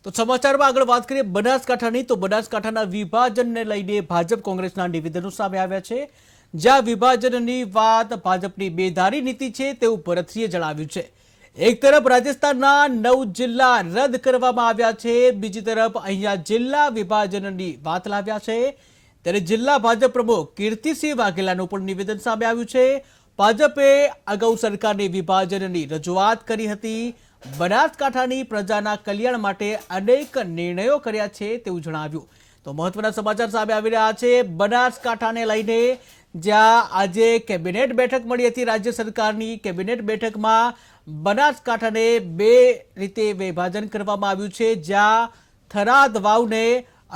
તો સમાચારમાં આગળ વાત કરીએ બનાસકાંઠાની તો બનાસકાંઠાના વિભાજનને લઈને ભાજપ કોંગ્રેસના નિવેદનો સામે આવ્યા છે। જ્યાં વિભાજનની વાત ભાજપની બેધારી નીતિ છે તેવું ભરતસિંહે જણાવ્યું છે। એક તરફ રાજસ્થાનના 9 જિલ્લા રદ કરવામાં આવ્યા છે, બીજી તરફ અહીંયા જિલ્લા વિભાજનની વાત લાવ્યા છે। ત્યારે જિલ્લા ભાજપ પ્રમુખ કીર્તિસિંહ વાઘેલાનું પણ નિવેદન સામે આવ્યું છે। ભાજપે અગાઉ સરકારને વિભાજનની રજૂઆત કરી હતી। બનાસકાંઠાની પ્રજાના કલ્યાણ માટે અનેક નિર્ણયો કર્યા છે તેવું જણાવ્યું। તો મહત્વના સમાચાર સામે આવી રહ્યા છે બનાસકાંઠાને લઈને, જ્યાં આજે કેબિનેટ બેઠક મળી હતી। રાજ્ય સરકારની કેબિનેટ બેઠકમાં બનાસકાંઠાને બે રીતે વિભાજન કરવામાં આવ્યું છે, જ્યાં થરાદ વાવને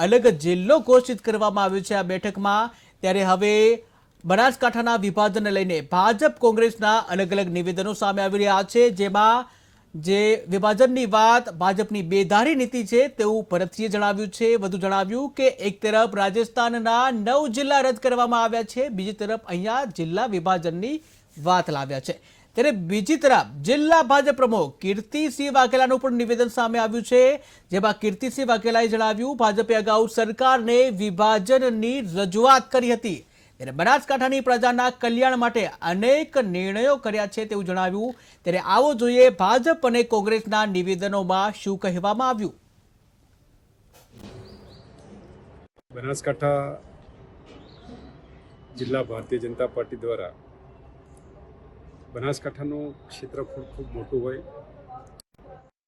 અલગ જિલ્લો ઘોષિત કરવામાં આવ્યો છે આ બેઠકમાં। ત્યારે હવે બનાસકાંઠાના વિભાજનને લઈને ભાજપ કોંગ્રેસના અલગ અલગ નિવેદનો સામે આવી રહ્યા છે, જેમાં જે વિભાજનની વાત ભાજપની બેધારી નીતિ છે તેવું ભરતસિંહે જણાવ્યું છે। વધુ જણાવ્યું કે એક તરફ રાજસ્થાનના 9 જિલ્લા રદ કરવામાં આવ્યા છે, બીજી તરફ અહીંયા જિલ્લા વિભાજનની વાત લાવ્યા છે। ત્યારે બીજી તરફ જિલ્લા ભાજપ પ્રમુખ કીર્તિસિંહ વાઘેલાનું પણ નિવેદન સામે આવ્યું છે, જેમાં કીર્તિસિંહ વાઘેલાએ જણાવ્યું ભાજપે અગાઉ સરકારને વિભાજનની રજૂઆત કરી હતી। ત્યારે બનાસકાંઠાની પ્રજાના કલ્યાણ માટે અનેક નિર્ણયો કર્યા છે તેવું જણાવ્યું। ત્યારે આવો જોઈએ ભાજપ અને કોંગ્રેસના નિવેદનોમાં શું કહેવામાં આવ્યું। બનાસકાંઠા જિલ્લા ભારતીય જનતા પાર્ટી દ્વારા બનાસકાંઠાનું ક્ષેત્રફળ ખૂબ મોટું હોય,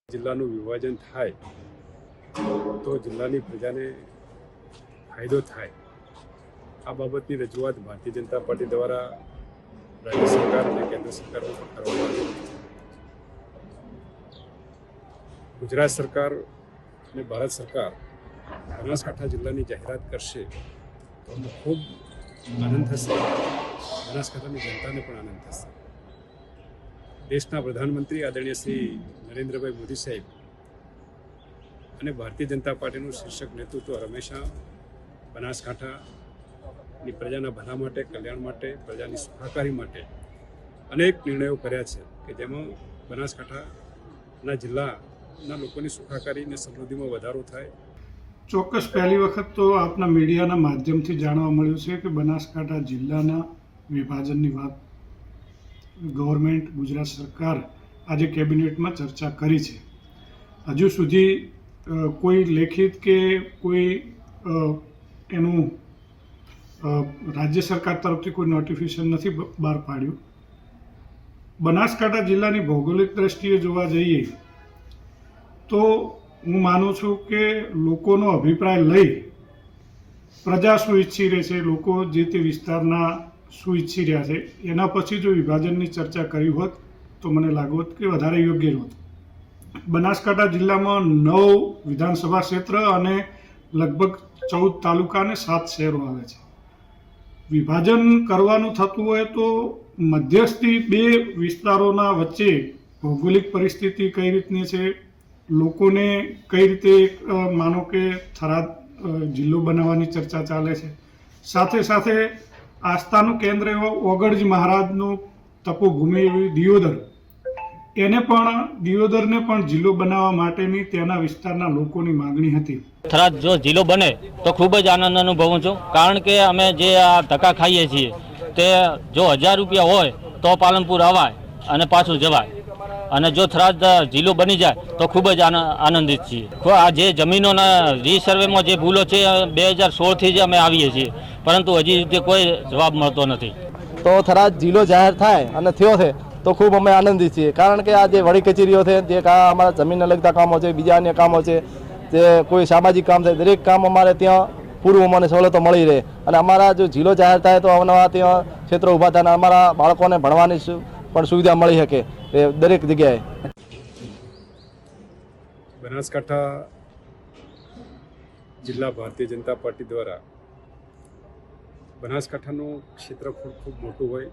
જિલ્લાનું વિભાજન થાય તો જિલ્લાની પ્રજાને ફાયદો થાય, આ બાબતની રજૂઆત ભારતીય જનતા પાર્ટી દ્વારા રાજ્ય સરકાર અને કેન્દ્ર સરકારમાં પણ કરવામાં આવી છે। ગુજરાત સરકાર અને ભારત સરકાર બનાસકાંઠા જિલ્લાની જાહેરાત કરશે તો અમને ખૂબ આનંદ થશે, બનાસકાંઠાની જનતાને પણ આનંદ થશે। દેશના પ્રધાનમંત્રી આદરણીય શ્રી નરેન્દ્રભાઈ મોદી સાહેબ અને ભારતીય જનતા પાર્ટીનું શીર્ષક નેતૃત્વ હંમેશા બનાસકાંઠાની પ્રજાના ભલા માટે, કલ્યાણ માટે, પ્રજાની સુખાકારી માટે અનેક નિર્ણયો કર્યા છે કે જેમાં બનાસકાંઠાના જિલ્લાના લોકોની સુખાકારી અને સમૃદ્ધિમાં વધારો થાય। ચોક્કસ પહેલી વખત તો આપના મીડિયાના માધ્યમથી જાણવા મળ્યું છે કે બનાસકાંઠા જિલ્લાના વિભાજનની વાત ગવર્મેન્ટ, ગુજરાત સરકાર આજે કેબિનેટમાં ચર્ચા કરી છે। હજુ સુધી કોઈ લેખિત કે કોઈ એનું રાજ્ય સરકાર તરફથી કોઈ નોટિફિકેશન નથી બહાર પાડ્યું। બનાસકાંઠા જિલ્લાની ભૌગોલિક દ્રષ્ટિએ જોવા જઈએ તો હું માનું છું કે લોકોનો અભિપ્રાય લઈ પ્રજા શું ઈચ્છી રહે છે, લોકો જે તે વિસ્તારના શું ઈચ્છી રહ્યા છે, એના પછી જો વિભાજનની ચર્ચા કરી હોત તો મને લાગોત કે વધારે યોગ્ય હોત। બનાસકાંઠા જિલ્લામાં 9 વિધાનસભા ક્ષેત્ર અને લગભગ 14 તાલુકા અને 7 શહેરો આવે છે। વિભાજન કરવાનું થતું હોય તો મધ્યસ્થી બે વિસ્તારોના વચ્ચે ભૌગોલિક પરિસ્થિતિ કઈ રીતની છે, લોકોને કઈ રીતે માનો કે થરાદ જિલ્લો બનાવવાની ચર્ચા ચાલે છે, સાથે સાથે આસ્થાનું કેન્દ્ર એવો ઓગળજી મહારાજનું તપોભૂમિ એવી દિયોદર, દિયોદરને પણ જિલ્લો બનાવવા માટેની ત્યાંના વિસ્તારના લોકોની માંગણી હતી। થરાદ જો જિલ્લો બને તો ખૂબ જ આનંદ અનુભવું છું, કારણ કે અમે જે આ ધક્કા ખાઈએ છીએ તે જો 1000 રૂપિયા હોય તો પાલનપુર અવાય અને પાછું જવાય, અને જો થરાદ જિલ્લો બની જાય તો ખૂબ જ આનંદિત છીએ। આ જે જમીનોના રીસર્વેમાં જે ભૂલો છે 2016થી જ અમે આવીએ છીએ, પરંતુ હજી રીતે કોઈ જવાબ મળતો નથી। તો થરાદ જિલ્લો જાહેર થાય અને થયો છે તો ખૂબ અમે આનંદિત છીએ, કારણ કે આ જે વડી કચેરીઓ છે, જે અમારા જમીનને લગતા કામો છે, બીજા અન્ય કામો છે, જે કોઈ સામાજિક કામ છે, દરેક કામ અમારે ત્યાં પૂર્વ અમને સવલતો મળી રહે, અને અમારા જો જિલ્લો જાહેર થાય તો અવનવા ત્યાં ક્ષેત્રો ઊભા થાય અને અમારા બાળકોને ભણવાની પણ સુવિધા મળી શકે દરેક જગ્યાએ। બનાસકાંઠા જિલ્લા ભારતીય જનતા પાર્ટી દ્વારા બનાસકાંઠાનું ક્ષેત્રફળ ખૂબ મોટું હોય,